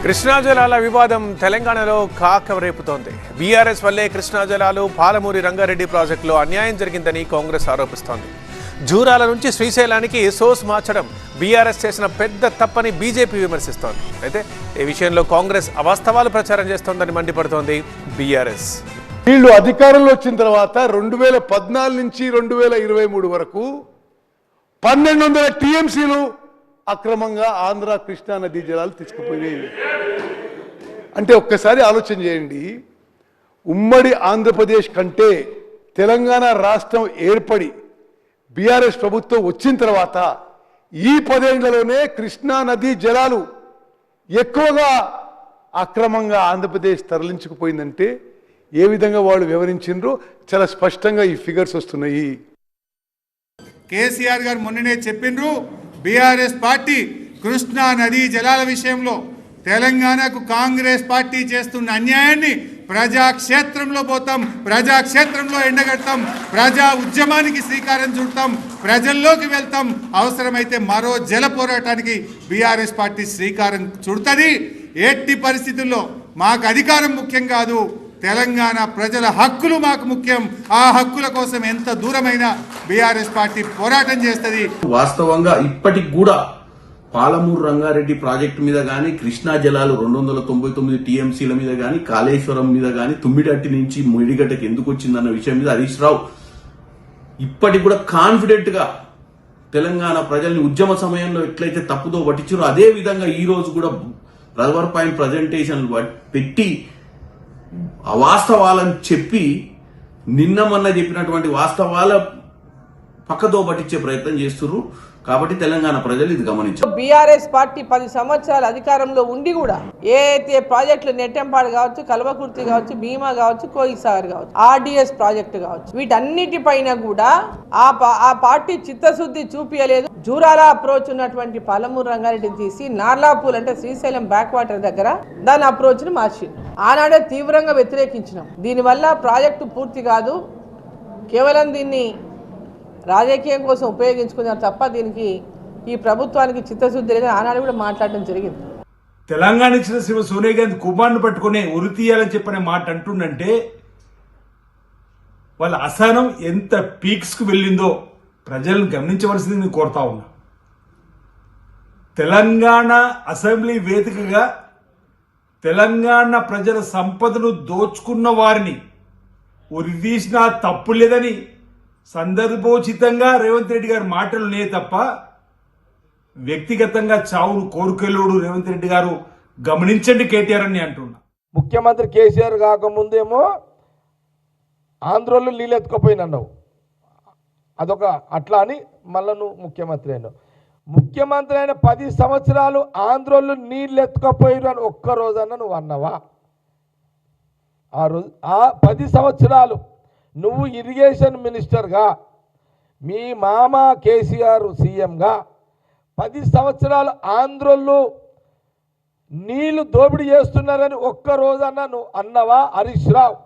కృష్ణా జలాల వివాదం తెలంగాణలో కాకరేపుతోంది. బీఆర్ఎస్ వల్లే కృష్ణా జలాలు పాలమూరి రంగారెడ్డి ప్రాజెక్టులో అన్యాయం జరిగిందని కాంగ్రెస్ ఆరోపిస్తోంది. జూరాల నుంచి శ్రీశైలానికి సోర్స్ మార్చడం బీఆర్ఎస్ చేసిన పెద్ద తప్పని బీజేపీ విమర్శిస్తోంది. అయితే ఈ విషయంలో కాంగ్రెస్ అవాస్తవాలు ప్రచారం చేస్తోందని మండిపడుతోంది బీఆర్ఎస్. వీళ్ళు అధికారంలో వచ్చిన తర్వాత 2014 నుంచి 2023 వరకు 1200 టీఎంసీలు అక్రమంగా ఆంధ్ర కృష్ణా నదీ జలాలు తీసుకుపోయినాయి. అంటే ఒక్కసారి ఆలోచన చేయండి, ఉమ్మడి ఆంధ్రప్రదేశ్ కంటే తెలంగాణ రాష్ట్రం ఏర్పడి బీఆర్ఎస్ ప్రభుత్వం వచ్చిన తర్వాత ఈ 10 ఏళ్లలోనే కృష్ణా నదీ జలాలు ఎక్కువగా అక్రమంగా ఆంధ్రప్రదేశ్ తరలించుకుపోయిందంటే ఏ విధంగా వాళ్ళు వివరించారో చాలా స్పష్టంగా ఈ ఫిగర్స్ వస్తున్నాయి. కేసీఆర్ గారు మొన్ననే చెప్పిండ్రు, బీఆర్ఎస్ పార్టీ కృష్ణా నదీ జలాల విషయంలో తెలంగాణకు కాంగ్రెస్ పార్టీ చేస్తున్న అన్యాయాన్ని ప్రజాక్షేత్రంలో పోతాం, ప్రజాక్షేత్రంలో ఎండగడతాం, ప్రజా ఉద్యమానికి శ్రీకారం చుడతాం, ప్రజల్లోకి వెళ్తాం, అవసరమైతే మరో జల పోరాటానికి బీఆర్ఎస్ పార్టీ శ్రీకారం చుడుతుంది. ఎట్టి పరిస్థితుల్లో మాకు అధికారం ముఖ్యం కాదు, తెలంగాణ ప్రజల హక్కులు మాకు ముఖ్యం. ఆ హక్కుల కోసం ఎంత దూరమైనా బీఆర్ఎస్ పార్టీ పోరాటం చేస్తుంది. వాస్తవంగా ఇప్పటికి కూడా పాలమూరు రంగారెడ్డి ప్రాజెక్టు మీద గానీ, కృష్ణా జలాలు 299 టీఎంసీల మీద గానీ, కాళేశ్వరం మీద గానీ, తుమ్మిడట్టి నుంచి ముడిగడ్డకి ఎందుకు వచ్చిందన్న విషయం మీద హరీష్ రావు ఇప్పటికి కూడా కాన్ఫిడెంట్ గా తెలంగాణ ప్రజల్ని ఉద్యమ సమయంలో ఎట్లయితే తప్పుదో పట్టించారో అదే విధంగా ఈ రోజు కూడా పవర్ పాయింట్ ప్రజెంటేషన్ పెట్టి అవాస్తవాలను చెప్పి నిన్న మొన్న చెప్పినటువంటి వాస్తవాల పక్కదో పట్టించే ప్రయత్నం చేస్తున్నారు. కాబట్టి తెలంగాణ ప్రజలు ఇది గమనించారు. బీఆర్ఎస్ పార్టీ 10 సంవత్సరాల అధికారంలో ఉండి కూడా ఏ అయితే ప్రాజెక్టులు నెట్టెంపాడు కావచ్చు, కల్వకుర్తి కావచ్చు, భీమా కావచ్చు, కోయిసాగర్ కావచ్చు, ఆర్డీఎస్ ప్రాజెక్టు కావచ్చు, వీటన్నిటిపైన కూడా ఆ పార్టీ చిత్తశుద్ధి చూపించలేదు. జూరాల అప్రోచ్ ఉన్నటువంటి పాలమూరు రంగారెడ్డిని తీసి నార్లాపూల్ అంటే శ్రీశైలం బ్యాక్ వాటర్ దగ్గర దాని అప్రోచ్ ని మార్చింది. ఆనాడే తీవ్రంగా వ్యతిరేకించినాం. దీనివల్ల ప్రాజెక్టు పూర్తి కాదు, కేవలం దీన్ని రాజకీయం కోసం ఉపయోగించుకున్నారు తప్ప దీనికి ఈ ప్రభుత్వానికి చిత్తశుద్ధి లేదని ఆనాడు కూడా మాట్లాడడం జరిగింది. తెలంగాణ ఇచ్చిన శ్రీమతి సోనియా గాంధీ కుమార్ను పట్టుకునే ఉరి తీయాలని చెప్పనే మాట అంటుండంటే వాళ్ళ అసహనం ఎంత పీక్స్ కు వెళ్ళిందో ప్రజలను గమనించవలసింది నేను కోరుతా ఉన్నా. తెలంగాణ అసెంబ్లీ వేదికగా తెలంగాణ ప్రజల సంపదను దోచుకున్న వారిని ఉరిదీసినా తప్పు లేదని సందర్భోచితంగా రేవంత్ రెడ్డి గారి మాటలునే తప్ప వ్యక్తిగతంగా చావును కోరుకెళ్ళోడు రేవంత్ రెడ్డి గారు గమనించండి కేటీఆర్ అని అంటున్నా. ముఖ్యమంత్రి కేసీఆర్ కాకముందేమో ఆంధ్రోళ్ళు నీళ్ళు ఎత్తుకపోయినన్నావు, అదొక అట్లా అని మళ్ళీ నువ్వు ముఖ్యమంత్రి అయినావు. ముఖ్యమంత్రి అయిన 10 సంవత్సరాలు ఆంధ్రోళ్ళు నీళ్ళు ఎత్తుకపోయిరు అని ఒక్కరోజన్నా నువ్వు అన్నావా? ఆ రోజు 10 సంవత్సరాలు నువ్వు ఇరిగేషన్ మినిస్టర్గా, మీ మామ కేసీఆర్ సీఎంగా 10 సంవత్సరాలు ఆంధ్రోళ్ళు నీళ్లు దోపిడీ చేస్తున్నారని ఒక్కరోజన్నా నువ్వు అన్నవా హరీష్ రావు?